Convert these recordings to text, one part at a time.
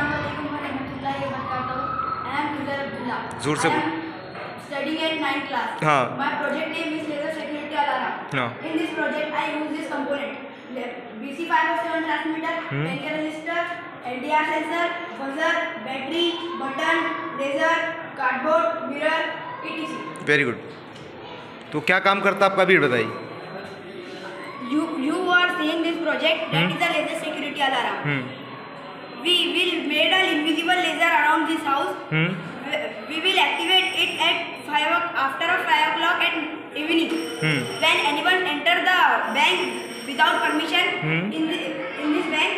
Assalamualaikum warahmatullahi wabarakatuh. I am Fuzail Abdullah. जोर से I am studying at 9th class. हाँ. My project name is laser security alarm. हाँ. In this project, I use this component: BC507 transmitter, 10K resistor, LDR sensor, buzzer, battery, button, laser, cardboard, mirror, etc. Very good. तो क्या काम करता है आपका, भी बताइए। You are seeing this project, that is a laser security alarm. We will made an invisible laser around this house. We will activate it at after 5 o'clock at evening. When anyone enter the bank without permission in this bank,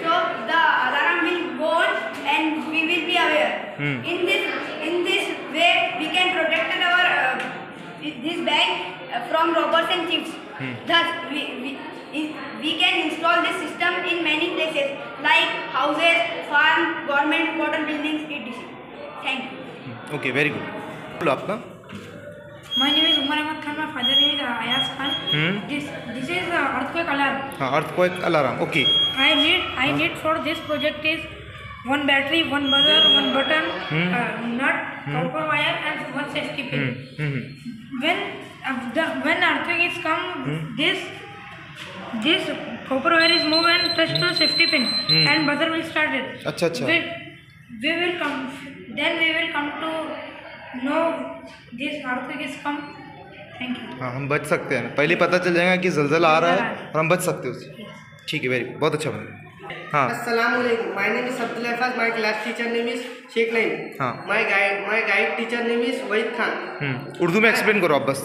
so the alarm will go on and we will be aware. In this way, we can protect our this bank from robbers and thieves. Thus, we can install this system in many places like houses, farm, government, important buildings, etc. Thank you. Okay, very good. बोलो आपका। My name is Umar Ahmad Khan. My father name is Ayaz Khan. This is earthquake alarm. हाँ, earthquake alarm. Okay. I need for this project is one battery, one buzzer, one button, nut, copper wire, and one safety pin. When earthquake is come, this copper wire is moved and touch to safety pin, and buzzer will start it. अच्छा। We will come. Then we will come to know this earthquake is come. Thank you. हाँ, हम बच सकते हैं। पहले पता चल जाएगा कि ज़लज़ला आ रहा है और हम बच सकते हैं उससे। ठीक है, वेरी गुड, बहुत अच्छा बना। हाँ। Assalamualaikum. My name is Abdul Hafaz. My class teacher name is Sheikh Naim. हाँ। My guide teacher name is Wahid Khan. Urdu में एक्सप्लेन करो आप बस।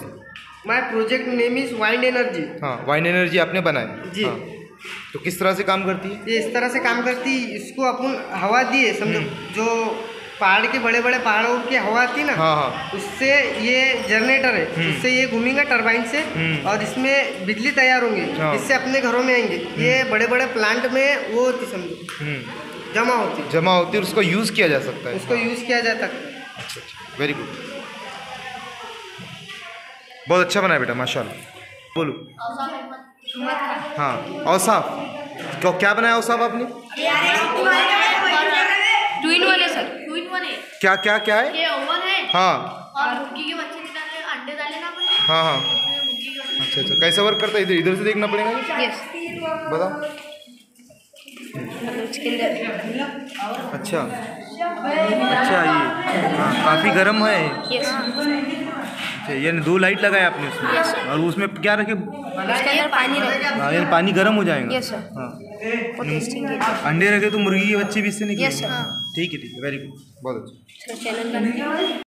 My project name is wind energy. हाँ, वाइन एनर्जी आपने बनाया जी। हाँ। तो किस तरह से काम करती है ये? इस तरह से काम करती, इसको अपन हवा दिए, समझो जो पहाड़ के बड़े बड़े पहाड़ों की हवा आती है ना, हाँ। उससे ये जनरेटर है, उससे ये घूमेंगे टरबाइन से और इसमें बिजली तैयार होंगे, इससे अपने घरों में आएंगे। ये बड़े बड़े प्लांट में वो होती, समझो जमा होती है, उसको यूज़ किया जा सकता है। उसको यूज़ किया जाता है। अच्छा, वेरी गुड, बहुत अच्छा बनाया बेटा, माशाल्लाह। बोलो। हाँ, औसाफ। क्या बनाया औसाफ आपने? टू इन वन है सर, टू इन वन है। क्या है? ये ओवन है। हाँ। और मुर्गी के बच्चे निकालने, अंडे डाले ना अपने। हाँ। अच्छा, कैसा वर्क करता है? इधर से देखना पड़ेगा। यस। बताओ। अच्छा, ये हाँ, काफ़ी गर्म है। यस। अच्छा, यानी 2 लाइट लगाए आपने उसमें, और उसमें क्या रखे? उसके अंदर पानी रखेगा। हाँ, यानी पानी गर्म हो जाएगा। Yes sir. हाँ। अंडे रखे तो मुर्गी के बच्चे भी इससे निकलेंगे। Yes sir. ठीक है, वेरी गुड, बहुत अच्छा। चैनल